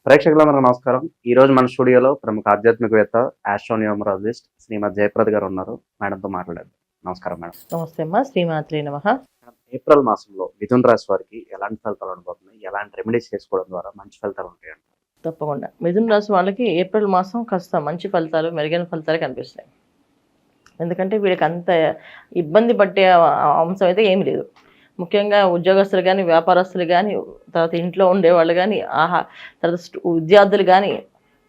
ప్రేక్షకులందరూ నమస్కారం. ఈరోజు మన స్టూడియోలో ప్రముఖ ఆధ్యాత్మికవేత్త, ఆస్ట్రోన్యూమరాలజిస్ట్ శ్రీమతి జయప్రద గారు ఉన్నారు. మేడంతో మాట్లాడేద్దాం. నమస్కారం మేడం. నమస్తే అమ్మా. శ్రీమాత్రే నమః. ఏప్రిల్ మాసంలో మిథున రాశి వారికి ఎలాంటి ఫలితాలు ఉండబోతున్నాయి? ఎలాంటి రెమెడీస్ చేసుకోవడం ద్వారా మంచి ఫలితాలు ఉంటాయంట? తప్పకుండా మిథున రాశి వాళ్ళకి ఏప్రిల్ మాసం కాస్త మంచి ఫలితాలు, మెరుగైన ఫలితాలు కనిపిస్తాయి. ఎందుకంటే వీళ్ళకి అంత ఇబ్బంది పట్టే అంశం అయితే ఏమీ లేదు. ముఖ్యంగా ఉద్యోగస్తులు కానీ, వ్యాపారస్తులు కానీ, తర్వాత ఇంట్లో ఉండేవాళ్ళు కానీ, తర్వాత విద్యార్థులు కానీ,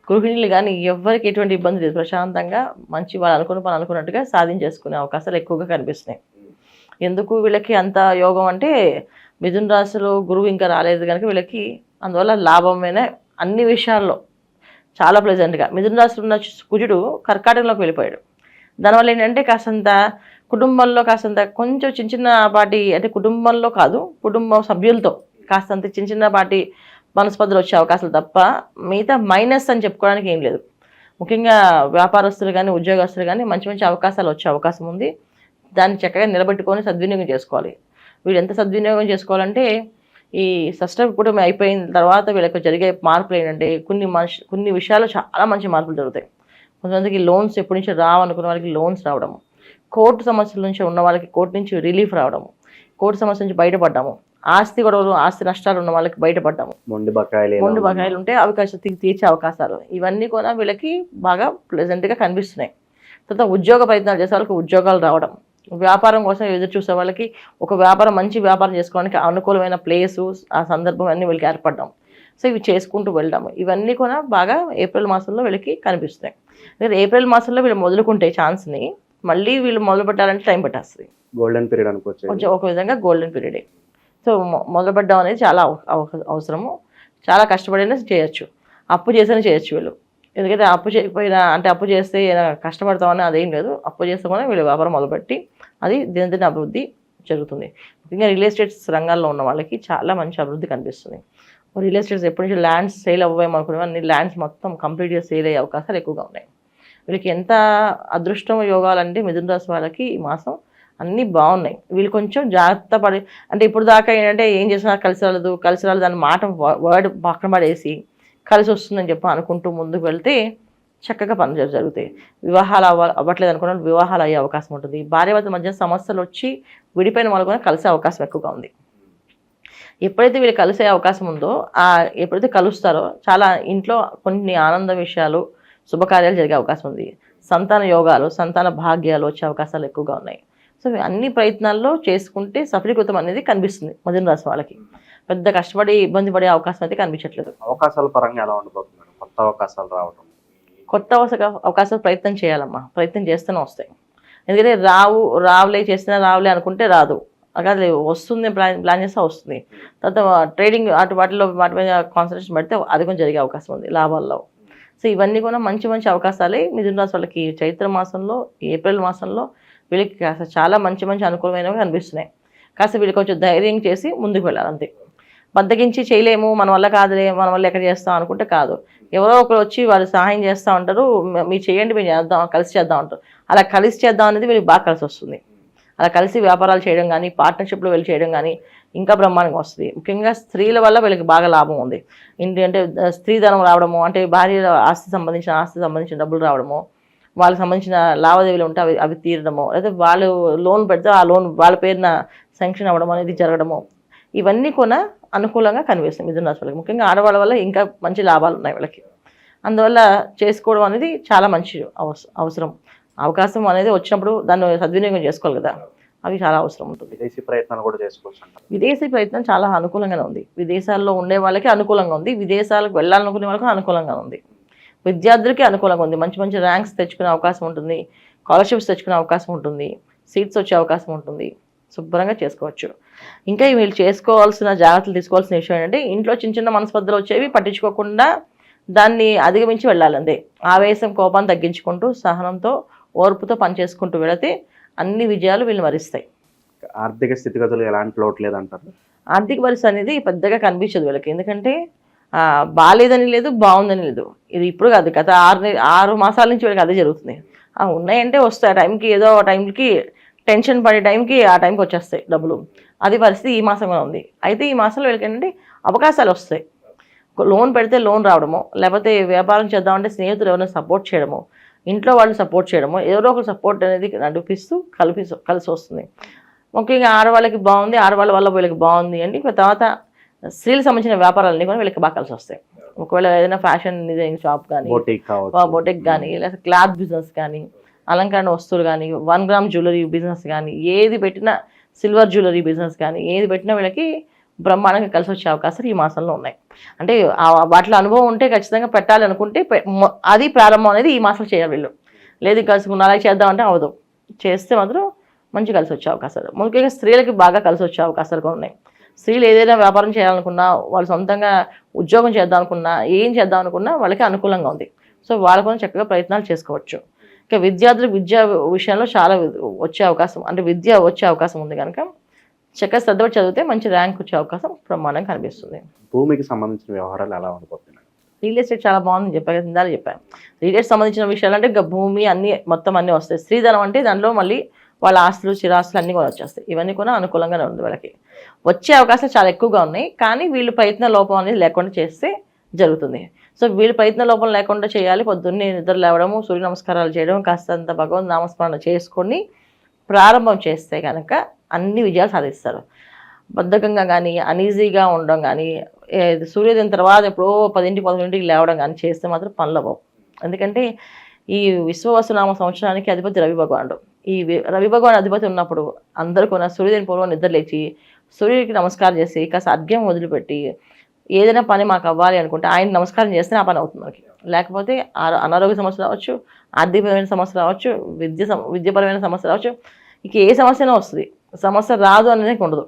గృహిణులు కానీ ఎవరికి ఎటువంటి ఇబ్బంది లేదు. ప్రశాంతంగా మంచి వాళ్ళు అనుకున్న పని అనుకున్నట్టుగా సాధించేసుకునే అవకాశాలు ఎక్కువగా కనిపిస్తున్నాయి. ఎందుకు వీళ్ళకి అంత యోగం అంటే మిథున రాశిలో గురువు ఇంకా రాలేదు కనుక వీళ్ళకి అందువల్ల లాభమైన అన్ని విషయాల్లో చాలా ప్లెజెంట్గా. మిథున రాశిలో ఉన్న కుజుడు కర్కాటకంలోకి వెళ్ళిపోయాడు. దానివల్ల ఏంటంటే కాసంత కుటుంబంలో కాసంత కొంచెం చిన్న చిన్నపాటి, అంటే కుటుంబంలో కాదు, కుటుంబ సభ్యులతో కాస్తంత చిన్నపాటి మనస్పర్ధలు వచ్చే అవకాశాలు తప్ప మిగతా మైనస్ అని చెప్పుకోవడానికి ఏం లేదు. ముఖ్యంగా వ్యాపారస్తులు కానీ, ఉద్యోగస్తులు కానీ మంచి మంచి అవకాశాలు వచ్చే అవకాశం ఉంది. దాన్ని చక్కగా నిలబెట్టుకొని సద్వినియోగం చేసుకోవాలి. వీళ్ళు ఎంత సద్వినియోగం చేసుకోవాలంటే, ఈ షష్ఠ కుటుంబం అయిపోయిన తర్వాత వీళ్ళకి జరిగే మార్పులు ఏంటంటే కొన్ని విషయాల్లో చాలా మంచి మార్పులు జరుగుతాయి. కొంతమందికి లోన్స్ ఎప్పటి నుంచి రావనుకున్న వాళ్ళకి లోన్స్ రావడము, కోర్టు సమస్యల నుంచి ఉన్న వాళ్ళకి కోర్టు నుంచి రిలీఫ్ రావడము, కోర్టు సమస్య నుంచి బయటపడ్డాము, ఆస్తి గొడవలు, ఆస్తి నష్టాలు ఉన్న వాళ్ళకి బయటపడ్డాము, మొండి బకాయిలు ఉంటే అవి కాస్త తీర్చే అవకాశాలు, ఇవన్నీ కూడా వీళ్ళకి బాగా ప్లెజెంట్గా కనిపిస్తున్నాయి. తర్వాత ఉద్యోగ ప్రయత్నాలు చేసే వాళ్ళకి ఉద్యోగాలు రావడం, వ్యాపారం కోసం ఎదురు చూసే వాళ్ళకి ఒక వ్యాపారం, మంచి వ్యాపారం చేసుకోవడానికి అనుకూలమైన ప్లేసు, ఆ సందర్భం అన్నీ వీళ్ళకి ఏర్పడడం. సో ఇవి చేసుకుంటూ వెళ్ళడము, ఇవన్నీ కూడా బాగా ఏప్రిల్ మాసంలో వీళ్ళకి కనిపిస్తాయి. ఏప్రిల్ మాసంలో వీళ్ళు మొదలుకుంటే ఛాన్స్ని మళ్ళీ వీళ్ళు మొదలు పెట్టాలంటే టైం పట్టేస్తుంది. గోల్డెన్ పీరియడ్ అనుకోవచ్చు. కొంచెం ఒక విధంగా గోల్డెన్ పీరియడే. సో మొదలు పెట్టడం అనేది చాలా అవసరము. చాలా కష్టపడినా చేయొచ్చు, అప్పు చేసినా చేయొచ్చు వీళ్ళు. ఎందుకంటే అప్పు చేయకపోయినా, అంటే అప్పు చేస్తే కష్టపడతామని అదేం లేదు. అప్పు చేస్తే కూడా వీళ్ళు వ్యాపారం మొదలుపెట్టి అది దినదిన అభివృద్ధి జరుగుతుంది. ముఖ్యంగా రియల్ ఎస్టేట్స్ రంగాల్లో ఉన్న వాళ్ళకి చాలా మంచి అభివృద్ధి కనిపిస్తుంది. రియల్ ఎస్టేట్స్ ఎప్పటి నుంచి ల్యాండ్స్ సేల్ అవ్వేమనుకునే అన్ని ల్యాండ్స్ మొత్తం కంప్లీట్గా సేల్ అయ్యే అవకాశాలు ఎక్కువగా ఉన్నాయి. వీళ్ళకి ఎంత అదృష్టం యోగాలంటే మిథున రాశి వాళ్ళకి ఈ మాసం అన్నీ బాగున్నాయి. వీళ్ళు కొంచెం జాగ్రత్త పడి, అంటే ఇప్పుడు దాకా ఏంటంటే ఏం చేసినా కలిసి రాలేదు దాని మాట వర్డ్ పక్కన పడేసి కలిసి వస్తుందని చెప్పి అనుకుంటూ ముందుకు వెళ్తే చక్కగా పనులు జరుగుతాయి. వివాహాలు అవ్వట్లేదు అనుకున్న వివాహాలు అయ్యే అవకాశం ఉంటుంది. భార్యాభర్తల మధ్య సమస్యలు వచ్చి విడిపోయిన వాళ్ళు కూడా కలిసే అవకాశం ఎక్కువగా ఉంది. ఎప్పుడైతే వీళ్ళు కలిసే అవకాశం ఉందో, ఎప్పుడైతే కలుస్తారో చాలా ఇంట్లో కొన్ని ఆనంద విషయాలు, శుభకార్యాలు జరిగే అవకాశం ఉంది. సంతాన యోగాలు, సంతాన భాగ్యాలు వచ్చే అవకాశాలు ఎక్కువగా ఉన్నాయి. సో అన్ని ప్రయత్నాల్లో చేసుకుంటే సఫలీకృతం అనేది కనిపిస్తుంది మిథున రాశి వాళ్ళకి. పెద్ద కష్టపడి ఇబ్బంది పడే అవకాశం అయితే కనిపించట్లేదు. అవకాశాల పరంగా ఎలా ఉండబోతుంది? కొత్త అవకాశాలు రావడం, కొత్త అవకాశాలు ప్రయత్నం చేయాలమ్మా. ప్రయత్నం చేస్తూనే వస్తాయి. ఎందుకంటే రావులే చేస్తున్నా రావులే అనుకుంటే రాదు. అదే వస్తుంది, ప్లాన్ చేస్తే వస్తుంది. తర్వాత ట్రేడింగ్ వాటి మీద కాన్సన్ట్రేషన్ పెడితే అది కొంచెం జరిగే అవకాశం ఉంది లాభాల్లో. సో ఇవన్నీ కూడా మంచి మంచి అవకాశాలే మిథున రాశి వాళ్ళకి చైత్ర మాసంలో, ఏప్రిల్ మాసంలో వీళ్ళకి కాస్త చాలా మంచి మంచి అనుకూలమైనవి కనిపిస్తున్నాయి. కాస్త వీళ్ళకి కొంచెం ధైర్యం చేసి ముందుకు వెళ్ళాలి అంతే. బద్దకించి చేయలేము, మన వల్ల కాదులే, మన వల్ల ఎక్కడ చేస్తాం అనుకుంటే కాదు. ఎవరో ఒకరు వచ్చి వాళ్ళు సహాయం చేస్తూ ఉంటారు, మీరు చేయండి, మేము చేద్దాం, కలిసి చేద్దాం అంటారు. అలా కలిసి చేద్దాం అనేది వీళ్ళకి బాగా కలిసి వస్తుంది. అలా కలిసి వ్యాపారాలు చేయడం కానీ, పార్ట్నర్షిప్లో వెళ్ళి చేయడం కానీ ఇంకా బ్రహ్మాండంగా వస్తుంది. ముఖ్యంగా స్త్రీల వల్ల వీళ్ళకి బాగా లాభం ఉంది. అంటే స్త్రీధనం రావడము, అంటే భార్య ఆస్తి సంబంధించిన డబ్బులు రావడము, వాళ్ళకి సంబంధించిన లావాదేవీలు ఉంటే అవి తీరడము, లేదా వాళ్ళు లోన్ పెడితే ఆ లోన్ వాళ్ళ పేరున శాంక్షన్ అవ్వడం అనేది జరగడము, ఇవన్నీ కూడా అనుకూలంగా కనిపిస్తుంది మిథున రాశి వాళ్ళకి. ముఖ్యంగా ఆడవాళ్ళ వల్ల ఇంకా మంచి లాభాలు ఉన్నాయి వీళ్ళకి. అందువల్ల చేసుకోవడం అనేది చాలా మంచి అవసరం. అవకాశం అనేది వచ్చినప్పుడు దాన్ని సద్వినియోగం చేసుకోవాలి కదా, అవి చాలా అవసరం ఉంటుంది. విదేశీ ప్రయత్నాలు కూడా చేసుకోవచ్చు అంటారు. విదేశీ ప్రయత్నం చాలా అనుకూలంగానే ఉంది. విదేశాల్లో ఉండే వాళ్ళకి అనుకూలంగా ఉంది, విదేశాలకు వెళ్ళాలనుకునే వాళ్ళకి అనుకూలంగా ఉంది, విద్యార్థులకి అనుకూలంగా ఉంది. మంచి మంచి ర్యాంక్స్ తెచ్చుకునే అవకాశం ఉంటుంది, స్కాలర్షిప్స్ తెచ్చుకునే అవకాశం ఉంటుంది, సీట్స్ వచ్చే అవకాశం ఉంటుంది. శుభ్రంగా చేసుకోవచ్చు. ఇంకా వీళ్ళు చేసుకోవాల్సిన జాగ్రత్తలు తీసుకోవాల్సిన విషయం ఏంటంటే, ఇంట్లో చిన్న చిన్న మనస్పర్ధలు వచ్చేవి పట్టించుకోకుండా దాన్ని అధిగమించి వెళ్ళాలంతే. ఆవేశం, కోపాన్ని తగ్గించుకుంటూ సహనంతో, ఓర్పుతో పనిచేసుకుంటూ వెళితే అన్ని విజయాలు వీళ్ళు వరిస్తాయి. ఆర్థిక స్థితిగతులు ఎలాంటి లోటు లేదంటారు? ఆర్థిక పరిస్థితి అనేది పెద్దగా కనిపించదు వీళ్ళకి. ఎందుకంటే బాగాలేదని లేదు, బాగుందని లేదు. ఇది ఇప్పుడు కాదు, గత 6 మాసాల నుంచి వీళ్ళకి అదే జరుగుతుంది. ఉన్నాయంటే వస్తాయి, ఆ టైంకి ఏదో టైంకి టెన్షన్ పడే టైంకి ఆ టైంకి వచ్చేస్తాయి డబ్బులు. అది పరిస్థితి ఈ మాసంలో ఉంది. అయితే ఈ మాసంలో వీళ్ళకి ఏంటంటే అవకాశాలు వస్తాయి. లోన్ పెడితే లోన్ రావడము, లేకపోతే వ్యాపారం చేద్దామంటే స్నేహితులు ఎవరైనా సపోర్ట్ చేయడము, ఇంట్లో వాళ్ళు సపోర్ట్ చేయడము, ఎవరో ఒకరు సపోర్ట్ అనేది నడిపిస్తూ కలిసి వస్తుంది. ముఖ్యంగా ఆడవాళ్ళకి బాగుంది, ఆడవాళ్ళ వల్ల వీళ్ళకి బాగుంది అని తర్వాత స్త్రీలకు సంబంధించిన వ్యాపారాలన్నీ కూడా వీళ్ళకి బాగా కలిసి వస్తాయి. ఒకవేళ ఏదైనా ఫ్యాషన్ డిజైన్ షాప్ కానీ, బొటిక్ కానీ, లేకపోతే క్లాత్ బిజినెస్ కానీ, అలంకరణ వస్తువులు కానీ, 1 గ్రామ్ జ్యువెలరీ బిజినెస్ కానీ, ఏది పెట్టినా సిల్వర్ జ్యువెలరీ బిజినెస్ కానీ ఏది పెట్టినా వీళ్ళకి బ్రహ్మాండంగా కలిసి వచ్చే అవకాశాలు ఈ మాసంలో ఉన్నాయి. అంటే వాటిలో అనుభవం ఉంటే ఖచ్చితంగా పెట్టాలి అనుకుంటే అది ప్రారంభం అనేది ఈ మాసంలో చేయాలి వీళ్ళు. లేదు కలుసుకున్న అలాగే చేద్దామంటే అవదు, చేస్తే మాత్రం మంచి కలిసి వచ్చే అవకాశాలు. ముఖ్యంగా స్త్రీలకి బాగా కలిసి వచ్చే అవకాశాలు కూడా ఉన్నాయి. స్త్రీలు ఏదైనా వ్యాపారం చేయాలనుకున్నా, వాళ్ళు సొంతంగా ఉద్యోగం చేద్దాం అనుకున్నా, ఏం చేద్దాం అనుకున్నా వాళ్ళకి అనుకూలంగా ఉంది. సో వాళ్ళ కోసం చక్కగా ప్రయత్నాలు చేసుకోవచ్చు. ఇంకా విద్యార్థులకు విద్యా విషయంలో చాలా వచ్చే అవకాశం, అంటే విద్య వచ్చే అవకాశం ఉంది కనుక చక్కగా శ్రద్ధపడి చదివితే మంచి ర్యాంక్ వచ్చే అవకాశం ప్రమాణంగా కనిపిస్తుంది. భూమికి సంబంధించిన వ్యవహారాలు ఎలా ఉండిపోతున్నాయి? రియల్ ఎస్టేట్ చాలా బాగుంది చెప్పాను, ఇందాక చెప్పాను. రియల్ ఎస్టేట్ సంబంధించిన విషయాలు అంటే ఇంకా భూమి మొత్తం అన్నీ వస్తాయి. స్త్రీధనం అంటే దాంట్లో మళ్ళీ వాళ్ళ ఆస్తులు చిరాస్తులు అన్నీ కూడా వచ్చేస్తాయి. ఇవన్నీ కూడా అనుకూలంగానే ఉంది వాళ్ళకి. వచ్చే అవకాశాలు చాలా ఎక్కువగా ఉన్నాయి, కానీ వీళ్ళు ప్రయత్న లోపం అనేది లేకుండా చేస్తే జరుగుతుంది. సో వీళ్ళు ప్రయత్న లోపం లేకుండా చేయాలి. పొద్దున్నే నిద్ర లేవడము, సూర్య నమస్కారాలు చేయడం, కాస్తంత భగవంతు నామస్మరణ చేసుకొని ప్రారంభం చేస్తే కనుక అన్ని విజయాలు సాధిస్తారు. బద్ధకంగా కానీ, అనీజీగా ఉండడం కానీ, సూర్యోదయం తర్వాత ఎప్పుడో 10-11 లేవడం కానీ చేస్తే మాత్రం పనులు అవ్వవు. ఎందుకంటే ఈ విశ్వవసునామ సంవత్సరానికి అధిపతి రవి భగవానుడు. ఈ రవి భగవాన్ అధిపతి ఉన్నప్పుడు అందరూ కూడా సూర్యోదయం పూర్వం నిద్ర లేచి సూర్యుడికి నమస్కారం చేసి కాస్త అర్ఘ్యం వదిలిపెట్టి ఏదైనా పని మాకు అవ్వాలి అనుకుంటే ఆయన నమస్కారం చేస్తే ఆ పని అవుతుంది మనకి. లేకపోతే అనారోగ్య సమస్య రావచ్చు, ఆర్థికపరమైన సమస్య రావచ్చు, విద్యాపరమైన సమస్య రావచ్చు, ఇక ఏ సమస్యనో వస్తుంది. సమస్య రాదు అనేది ఉండదు.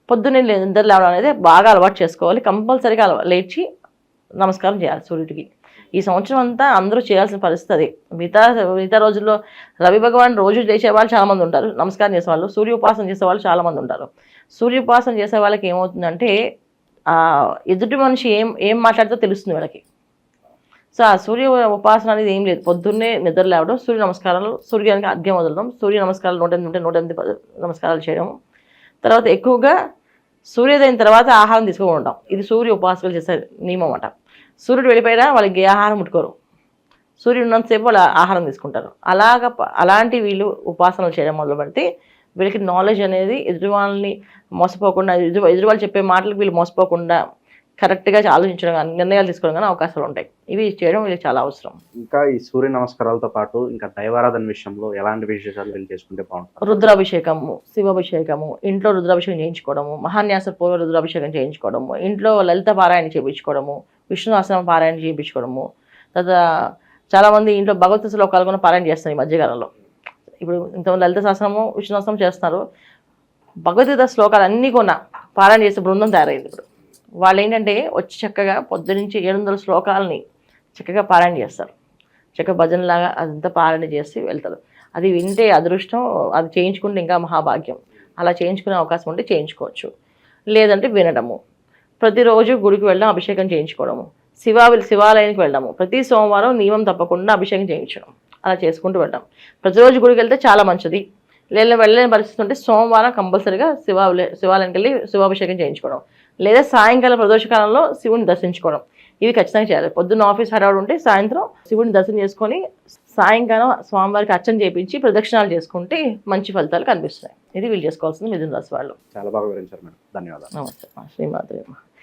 పొద్దున్నే నిద్ర లేవడం అనేది బాగా అలవాటు చేసుకోవాలి. కంపల్సరీగా లేచి నమస్కారం చేయాలి సూర్యుడికి. ఈ సంవత్సరం అంతా అందరూ చేయాల్సిన పరిస్థితి. మిగతా రోజుల్లో రవి భగవాన్ రోజు చేసే వాళ్ళు చాలామంది ఉంటారు, నమస్కారం చేసేవాళ్ళు. సూర్య ఉపాసన చేసేవాళ్ళు చాలామంది ఉంటారు. సూర్య ఉపాసన చేసే వాళ్ళకి ఏమవుతుందంటే ఎదుటి మనిషి ఏం మాట్లాడితే తెలుస్తుంది వాళ్ళకి. సో ఆ సూర్య ఉపాసన అనేది ఏం లేదు. పొద్దున్నే నిద్ర లేవడం, సూర్య నమస్కారాలు, సూర్యానికి అర్ఘ్యం వదలడం, సూర్య నమస్కారాలు 108 నమస్కారాలు చేయడం. తర్వాత ఎక్కువగా సూర్యోదయం తర్వాత ఆహారం తీసుకొని ఉంటాం. ఇది సూర్య ఉపాసనలు చేసే నియమం అన్నమాట. సూర్యుడు వెళ్ళిపోయినా వాళ్ళకి ఏ ఆహారం ముట్టుకోరు, సూర్యుడు ఉన్నంతసేపు వాళ్ళు ఆహారం తీసుకుంటారు. అలాంటి వీళ్ళు ఉపాసనలు చేయడం మొదలు పెడితే వీళ్ళకి నాలెడ్జ్ అనేది ఎదుటి వాళ్ళని మోసపోకుండా, ఎదుటి వాళ్ళు చెప్పే మాటలకు వీళ్ళు మోసపోకుండా కరెక్ట్గా ఆలోచించడం కానీ, నిర్ణయాలు తీసుకోవడం కానీ అవకాశాలు ఉంటాయి. ఇవి చేయడం వీళ్ళకి చాలా అవసరం. ఇంకా ఈ సూర్య నమస్కారాలతో పాటు ఇంకా దైవారాధన విషయంలో ఎలాంటి విశేషాలు వీళ్ళు చేసుకుంటే బాగుంటుంది? రుద్రాభిషేకము, శివాభిషేకము, ఇంట్లో రుద్రాభిషేకం చేయించుకోవడము, మహాన్యాస పూర్వ రుద్రాభిషేకం చేయించుకోవడము, ఇంట్లో లలిత పారాయణ చేయించుకోవడము, విష్ణు సహస్రనామ పారాయణ చేయించుకోవడము. తర్వాత చాలామంది ఇంట్లో భగవత్ శ్లోకాలు కూడా పారాయణ చేస్తారు ఈ మధ్యకాలంలో. ఇప్పుడు ఇంతమంది లలిత సహస్రము, విష్ణు సహస్రనామం చేస్తున్నారు. భగవద్గీత శ్లోకాలు అన్నీ కూడా పారాయణ చేసే బృందం తయారైంది ఇప్పుడు. వాళ్ళు ఏంటంటే వచ్చి చక్కగా పొద్దునుంచి 700 శ్లోకాలని చక్కగా పారాయణ చేస్తారు. చక్కగా భజనలాగా అదంతా పారాయణ చేసి వెళ్తారు. అది వింటే అదృష్టం, అది చేయించుకుంటే ఇంకా మహాభాగ్యం. అలా చేయించుకునే అవకాశం ఉంటే చేయించుకోవచ్చు. లేదంటే వినడము, ప్రతిరోజు గుడికి వెళ్ళడం, అభిషేకం చేయించుకోవడము, శివాలయానికి వెళ్ళడము, ప్రతి సోమవారం నియమం తప్పకుండా అభిషేకం చేయించడం, అలా చేసుకుంటూ వెళ్ళడం. ప్రతిరోజు గుడికి వెళ్తే చాలా మంచిది. వెళ్ళలేని పరిస్థితి ఉంటే సోమవారం కంపల్సరీగా శివాలయానికి వెళ్ళి శివాభిషేకం చేయించుకోవడం, లేదా సాయంకాలం ప్రదోషకాలంలో శివుని దర్శించుకోవడం. ఇవి ఖచ్చితంగా చేయాలి. పొద్దున్న ఆఫీస్ హడావుడు ఉంటే సాయంత్రం శివుని దర్శనం చేసుకొని సాయంకాలం స్వామివారికి అర్చన చేయించి ప్రదక్షిణాలు చేసుకుంటే మంచి ఫలితాలు కనిపిస్తాయి. ఇది వీళ్ళు చేసుకోవాల్సింది మిథున రాశి వాళ్ళు. చాలా బాగా వివరించారు మేడం, ధన్యవాదాలు. నమస్తే. శ్రీమాత.